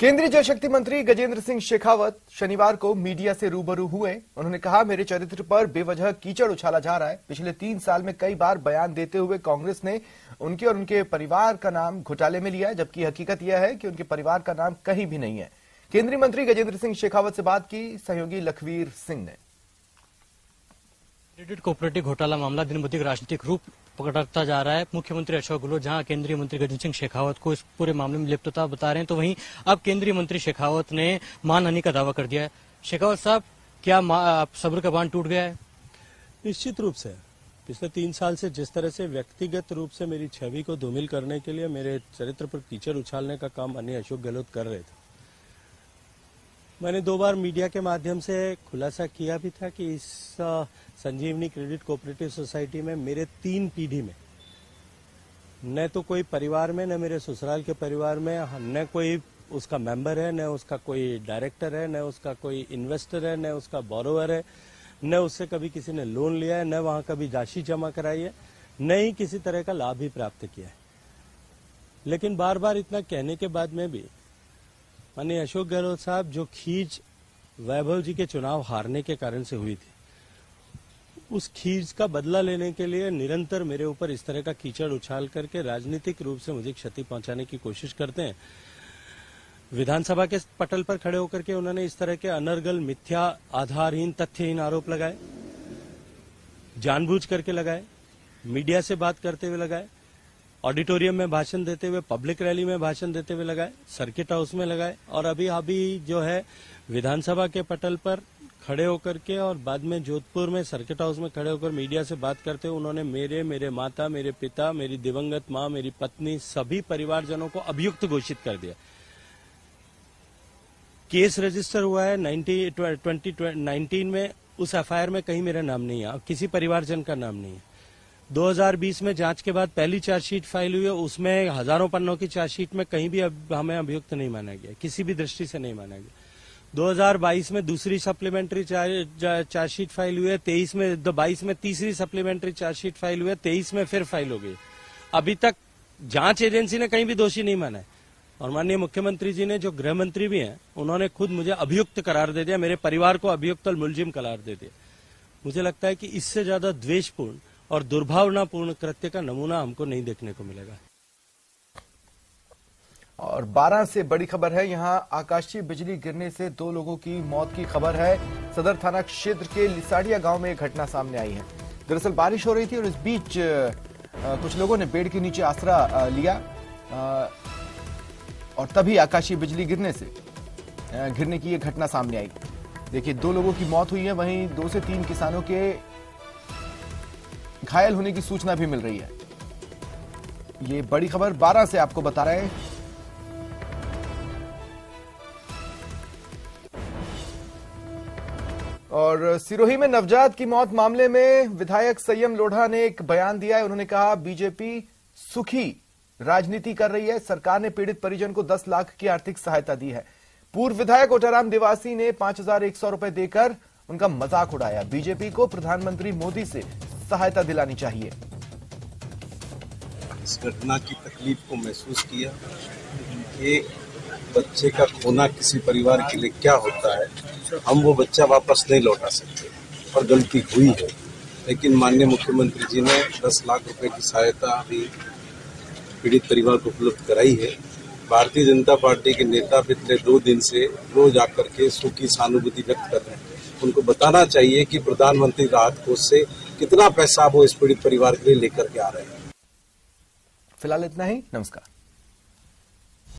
केंद्रीय जल शक्ति मंत्री गजेंद्र सिंह शेखावत शनिवार को मीडिया से रूबरू हुए। उन्होंने कहा, मेरे चरित्र पर बेवजह कीचड़ उछाला जा रहा है। पिछले 3 साल में कई बार बयान देते हुए कांग्रेस ने उनके और उनके परिवार का नाम घोटाले में लिया है, जबकि हकीकत यह है कि उनके परिवार का नाम कहीं भी नहीं है। केंद्रीय मंत्री गजेंद्र सिंह शेखावत से बात की सहयोगी लखवीर सिंह ने। क्रेडिट कोऑपरेटिव घोटाला मामला दिन ब दिन राजनीतिक रूप पकड़ता जा रहा है। मुख्यमंत्री अशोक गहलोत जहां केंद्रीय मंत्री गजेंद्र सिंह शेखावत को इस पूरे मामले में लिप्तता बता रहे हैं, तो वहीं अब केंद्रीय मंत्री शेखावत ने मानहानि का दावा कर दिया है। शेखावत साहब, क्या सब्र का बांध टूट गया है? निश्चित रूप से पिछले 3 साल से जिस तरह से व्यक्तिगत रूप से मेरी छवि को धूमिल करने के लिए मेरे चरित्र पर कीचड़ उछालने का काम माननीय अशोक गहलोत कर रहे थे, मैंने 2 बार मीडिया के माध्यम से खुलासा किया भी था कि इस संजीवनी क्रेडिट कोऑपरेटिव सोसाइटी में मेरे 3 पीढ़ी में न तो कोई परिवार में, न मेरे ससुराल के परिवार में, न कोई उसका मेंबर है, न उसका कोई डायरेक्टर है, न उसका कोई इन्वेस्टर है, न उसका बोरोवर है, न उससे कभी किसी ने लोन लिया है, न वहां कभी राशि जमा कराई है, न ही किसी तरह का लाभ भी प्राप्त किया है। लेकिन बार बार इतना कहने के बाद में भी माननीय अशोक गहलोत साहब, जो खींच वैभव जी के चुनाव हारने के कारण से हुई थी, उस खींच का बदला लेने के लिए निरंतर मेरे ऊपर इस तरह का कीचड़ उछाल करके राजनीतिक रूप से मुझे क्षति पहुंचाने की कोशिश करते हैं। विधानसभा के पटल पर खड़े होकर के उन्होंने इस तरह के अनर्गल, मिथ्या, आधारहीन, तथ्यहीन आरोप लगाए, जानबूझ करके लगाए, मीडिया से बात करते हुए लगाए, ऑडिटोरियम में भाषण देते हुए, पब्लिक रैली में भाषण देते हुए लगाए, सर्किट हाउस में लगाए, और अभी जो है विधानसभा के पटल पर खड़े होकर के और बाद में जोधपुर में सर्किट हाउस में खड़े होकर मीडिया से बात करते हुए उन्होंने मेरे माता, मेरे पिता, मेरी दिवंगत मां, मेरी पत्नी, सभी परिवारजनों को अभियुक्त घोषित कर दिया। केस रजिस्टर हुआ है 2019 में, उस एफआईआर में कहीं मेरा नाम नहीं है, किसी परिवारजन का नाम नहीं है। 2020 में जांच के बाद पहली चार्जशीट फाइल हुई है, उसमें हजारों पन्नों की चार्जशीट में कहीं भी हमें अभियुक्त नहीं माना गया, किसी भी दृष्टि से नहीं माना गया। 2022 में दूसरी सप्लीमेंट्री चार्जशीट फाइल हुई है, 22 में तीसरी सप्लीमेंट्री चार्जशीट फाइल हुई है, 23 में फिर फाइल हो गई। अभी तक जांच एजेंसी ने कहीं भी दोषी नहीं माना है, और माननीय मुख्यमंत्री जी ने, जो गृह मंत्री भी हैं, उन्होंने खुद मुझे अभियुक्त करार दे दिया, मेरे परिवार को अभियुक्त और मुलजिम करार दे दिया। मुझे लगता है कि इससे ज्यादा द्वेषपूर्ण और दुर्भावनापूर्ण कृत्य का नमूना हमको नहीं देखने को मिलेगा। और 12 से बड़ी खबर है, यहां आकाशीय बिजली गिरने से 2 लोगों की मौत की खबर है। सदर थाना क्षेत्र के लिसाड़िया गांव में एक घटना सामने आई है। दरअसल बारिश हो रही थी और इस बीच कुछ लोगों ने पेड़ के नीचे आसरा लिया और तभी आकाशीय बिजली गिरने की ये घटना सामने आई। देखिए, 2 लोगों की मौत हुई है, वहीं 2 से 3 किसानों के घायल होने की सूचना भी मिल रही है। ये बड़ी खबर 12 से आपको बता रहे हैं। और सिरोही में नवजात की मौत मामले में विधायक संयम लोढ़ा ने एक बयान दिया है। उन्होंने कहा, बीजेपी सुखी राजनीति कर रही है। सरकार ने पीड़ित परिजन को 10 लाख की आर्थिक सहायता दी है। पूर्व विधायक ओटाराम देवासी ने 5100 रुपए देकर उनका मजाक उड़ाया। बीजेपी को प्रधानमंत्री मोदी से सहायता दिलानी चाहिए। इस घटना की तकलीफ को महसूस किया। एक बच्चे का खोना किसी परिवार के लिए क्या होता है, हम वो बच्चा वापस नहीं लौटा सकते, और गलती हुई है। लेकिन माननीय मुख्यमंत्री जी ने 10 लाख रुपए की सहायता अभी पीड़ित परिवार को उपलब्ध कराई है। भारतीय जनता पार्टी के नेता पिछले 2 दिन से रोज आकर के सुखी सहानुभूति व्यक्त कर रहे हैं। उनको बताना चाहिए कि प्रधानमंत्री राहत कोष से कितना पैसा वो इस पीड़ित परिवार के लिए लेकर के आ रहे हैं। फिलहाल इतना ही। नमस्कार।